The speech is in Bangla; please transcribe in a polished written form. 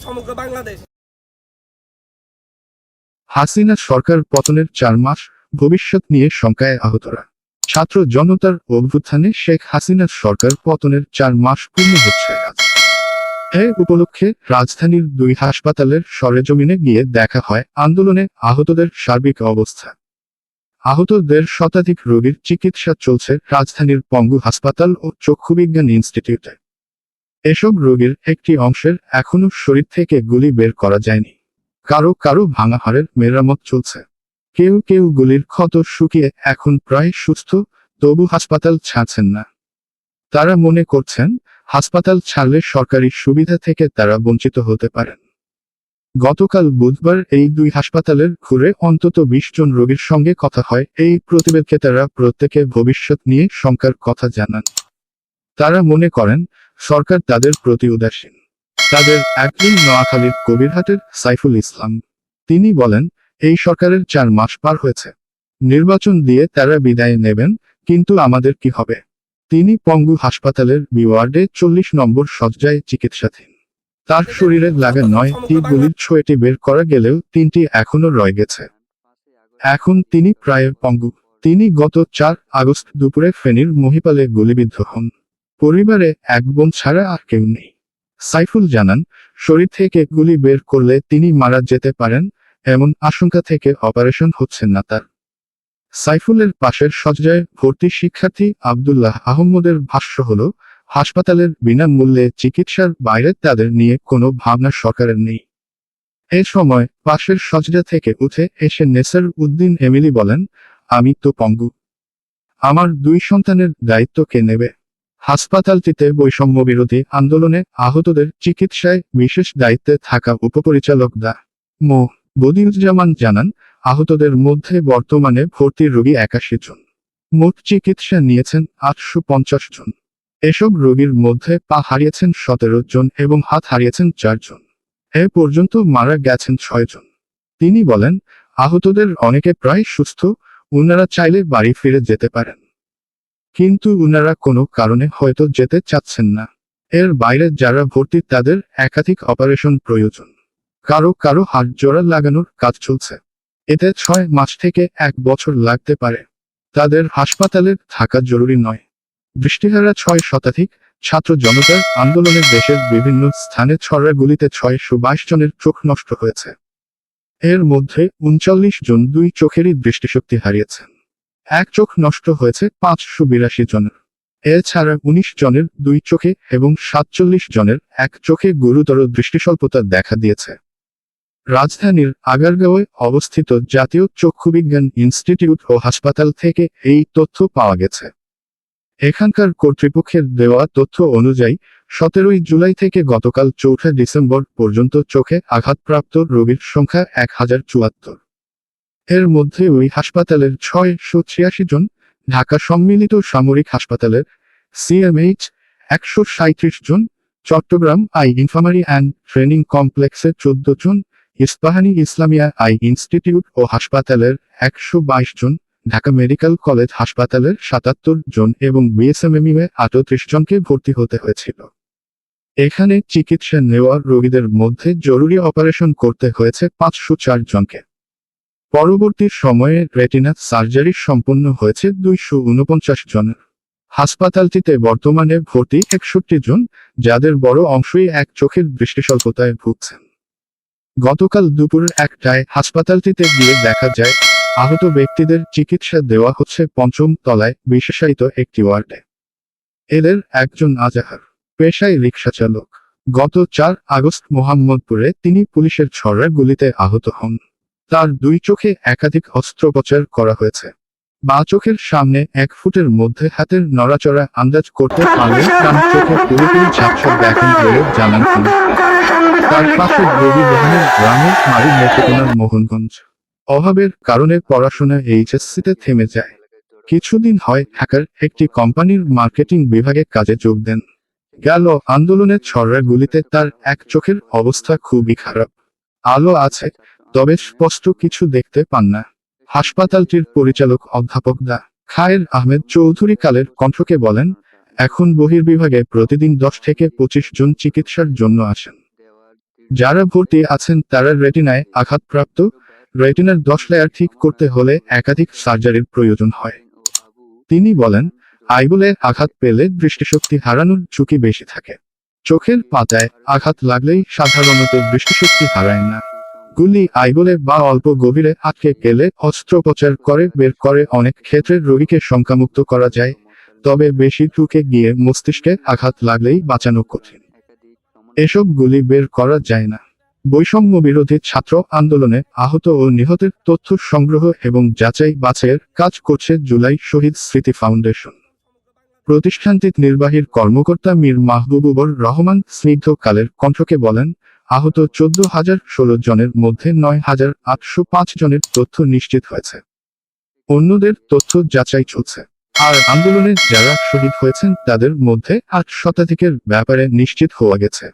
সমগ্র বাংলাদেশ। হাসিনা সরকার পতনের 4 মাস, ভবিষ্যৎ নিয়ে শঙ্কায় আহতরা। ছাত্র জনতার অভ্যুত্থানে শেখ হাসিনার সরকার পতনের 4 মাস পূর্ণ হচ্ছে আজ। এ উপলক্ষে রাজধানীর 2 হাসপাতালের সরেজমিনে গিয়ে দেখা হয় আন্দোলনে আহতদের সার্বিক অবস্থা। আহতদের শতাধিক রোগীর চিকিৎসা চলছে রাজধানীর পঙ্গু হাসপাতাল ও চক্ষুবিজ্ঞান ইনস্টিটিউটে। এসব রোগীর একটি অংশের এখনো শরীর থেকে গুলি বের করা যায়নি। কারো কারো ভাঙা হাড়ের মেরামত চলছে। কেউ কেউ গুলির ক্ষত শুকিয়ে এখন প্রায় সুস্থ, তবু হাসপাতাল ছাড়ছেন না। তারা মনে করছেন, হাসপাতাল ছাড়লে সরকারি সুবিধা থেকে তারা বঞ্চিত হতে পারেন। গতকাল বুধবার এই 2 হাসপাতালের ঘুরে অন্তত 20 জন রোগীর সঙ্গে কথা হয়। এই প্রতিবেদকে তারা প্রত্যেকে ভবিষ্যৎ নিয়ে শঙ্কার কথা জানান। তারা মনে করেন, সরকার তাদের প্রতি উদাসীন। তাদের একজন নোয়াখালীর কবিরহাটের সাইফুল ইসলাম। তিনি বলেন, এই সরকারের 4 মাস পার হয়েছে। নির্বাচন দিয়ে তারা বিদায় নেবেন, কিন্তু আমাদের কি হবে? তিনি পঙ্গু হাসপাতালের বি ওয়ার্ডে 40 নম্বর শয্যায় চিকিৎসাধীন। তার শরীরে লাগা 9টি গুলির 6টি বের করা গেলেও 3টি এখনো রয়ে গেছে। এখন তিনি প্রায় পঙ্গু। তিনি গত 4 আগস্ট দুপুরে ফেনীর মহিপালে গুলিবিদ্ধ হন। পরিবারে এক বোন ছাড়া আর কেউ নেই। সাইফুল জানান, শরীর থেকে গুলি বের করলে তিনি মারা যেতে পারেন, এমন আশঙ্কা থেকে অপারেশন হচ্ছে না তার। সাইফুলের পাশের শয্যায় ভর্তি শিক্ষার্থী আব্দুল্লাহ আহমদের ভাষ্য হল, হাসপাতালের বিনামূল্যে চিকিৎসার বাইরে তাদের নিয়ে কোনো ভাবনা সরকারের নেই। এ সময় পাশের শয্যা থেকে উঠে এসে নেসার উদ্দিন এমিলি বলেন, আমি তো পঙ্গু। আমার 2 সন্তানের দায়িত্ব কে নেবে? হাসপাতালটিতে বৈষম্য বিরোধী আন্দোলনে আহতদের চিকিৎসায় বিশেষ দায়িত্বে থাকা উপপরিচালক ডা. মো. বদিউজ্জামান জানান, আহতদের মধ্যে বর্তমানে ভর্তি রোগী 81 জন। মোট চিকিৎসা নিয়েছেন 850 জন। এসব রোগীর মধ্যে পা হারিয়েছেন 17 জন এবং হাত হারিয়েছেন 4 জন। এ পর্যন্ত মারা গেছেন 6 জন। তিনি বলেন, আহতদের অনেকে প্রায় সুস্থ, উনারা চাইলে বাড়ি ফিরে যেতে পারেন। কিন্তু উনারা কোনো কারণে হয়তো যেতে চাচ্ছেন না। এর বাইরে যারা ভর্তি তাদের একাধিক অপারেশন প্রয়োজন। কারো কারো হাড় জোড়া লাগানোর কাজ চলছে। এতে 6 মাস থেকে 1 বছর লাগতে পারে। তাদের হাসপাতালে থাকা জরুরি নয়। দৃষ্টিহারা 6 শতাধিক ছাত্র জনতার আন্দোলনে দেশের বিভিন্ন স্থানে ছড়া গুলিতে 622 জনের চোখ নষ্ট হয়েছে। এর মধ্যে 39 জন 2 চোখেরই দৃষ্টিশক্তি হারিয়েছেন। 1 চোখ নষ্ট হয়েছে 582 জনের। এছাড়া 19 জনের 2 চোখে এবং 47 জনের 1 চোখে গুরুতর দৃষ্টিস্বল্পতা দেখা দিয়েছে। রাজধানীর আগারগাঁওয়ে অবস্থিত জাতীয় চক্ষুবিজ্ঞান ইনস্টিটিউট ও হাসপাতাল থেকে এই তথ্য পাওয়া গেছে। এখানকার কর্তৃপক্ষের দেওয়া তথ্য অনুযায়ী 17 জুলাই থেকে গতকাল 4 ডিসেম্বর পর্যন্ত চোখে আঘাতপ্রাপ্ত রোগীর সংখ্যা 1074। এর মধ্যে ওই হাসপাতালের 683 জন, ঢাকা সম্মিলিত সামরিক হাসপাতালের সিএমএইচ 137 জন, Chittagong eye infirmary and training কমপ্লেক্সে 14 জন, ইস্পাহানী ইসলামিয়া আই ইনস্টিটিউট ও হাসপাতালের 122 জন, ঢাকা মেডিকেল কলেজ হাসপাতালের 77 জন এবং বিএসএমএমইউ 38 জনকে ভর্তি হতে হয়েছিল। এখানে চিকিৎসা নেওয়া রোগীদের মধ্যে জরুরি অপারেশন করতে হয়েছে 504 জনকে। পরবর্তী সময়ে রেটিনা সার্জারি সম্পন্ন হয়েছে 249 জনের। হাসপাতালটিতে বর্তমানে ভর্তি 61 জন, যাদের বড় অংশই 1 চোখের দৃষ্টিস্বল্পতায় ভুগছেন। গতকাল দুপুর 1টায় হাসপাতালটিতে গিয়ে দেখা যায়, আহত ব্যক্তিদের চিকিৎসা দেওয়া হচ্ছে 5ম তলায় বিশেষায়িত একটি ওয়ার্ডে। এদের একজন আজাহার, পেশায় রিকশা চালক। গত 4 আগস্ট মোহাম্মদপুরে তিনি পুলিশের ছড়া গুলিতে আহত হন। তার 2 চোখে একাধিক অস্ত্রোপচার করা হয়েছে। বাঁ চোখের সামনে 1 ফুটের মধ্যে হাতের নড়াচড়া আন্দাজ করতে পারলে ডান চোখে পুরোপুরি ঝাপসা দেখেন বলে জানান তিনি। তার পাশে রবিবাহানের গ্রামের মারি নেত্রকোনার মোহনগঞ্জ। অভাবের কারণে পড়াশোনা এইচএসসিতে থেমে যায়। কিছুদিন হয় ঢাকার একটি কোম্পানির মার্কেটিং বিভাগে কাজে যোগ দেন। গেল আন্দোলনের ছড়া গুলিতে তার 1 চোখের অবস্থা খুবই খারাপ। আলো আছে, তবে স্পষ্ট কিছু দেখতে পান না। হাসপাতালটির পরিচালক অধ্যাপক ডা. খায়ের আহমেদ চৌধুরী কালের কণ্ঠকে বলেন, এখন বহির্বিভাগে প্রতিদিন 10 থেকে 25 জন চিকিৎসার জন্য আসেন। যারা ভর্তি আছেন তারা রেটিনায় আঘাতপ্রাপ্ত। রেটিনার 10 লেয়ার ঠিক করতে হলে একাধিক সার্জারির প্রয়োজন হয়। তিনি বলেন, আইবলে আঘাত পেলে দৃষ্টিশক্তি হারানোর ঝুঁকি বেশি থাকে। চোখের পাতায় আঘাত লাগলেই সাধারণত দৃষ্টিশক্তি হারায় না। গুলি আইবলে বা অল্প গভীরে আটকে গেলে অস্ত্রোপচার করে বের করে অনেক ক্ষেত্রে রোগীকে শঙ্কামুক্ত করা যায়, তবে বেশি ঢুকে গিয়ে মস্তিষ্কে আঘাত লাগলেই বাঁচানো কঠিন। এসব গুলি বের করা যায় না। বৈষম্য বিরোধী ছাত্র আন্দোলনে আহত ও নিহতের তথ্য সংগ্রহ এবং যাচাই বাছাইয়ের কাজ করছে জুলাই শহীদ স্মৃতি ফাউন্ডেশন। প্রতিষ্ঠানটির নির্বাহীর কর্মকর্তা মীর মাহবুবুর রহমান স্নিগ্ধকালের কণ্ঠকে বলেন, আহত 14,016 জনের মধ্যে 9,805 জনের তথ্য নিশ্চিত হয়েছে। অন্যদের তথ্য যাচাই চলছে। আর আন্দোলনে যারা শহীদ হয়েছেন তাদের মধ্যে 8 শতাধিকের ব্যাপারে নিশ্চিত হওয়া গেছে।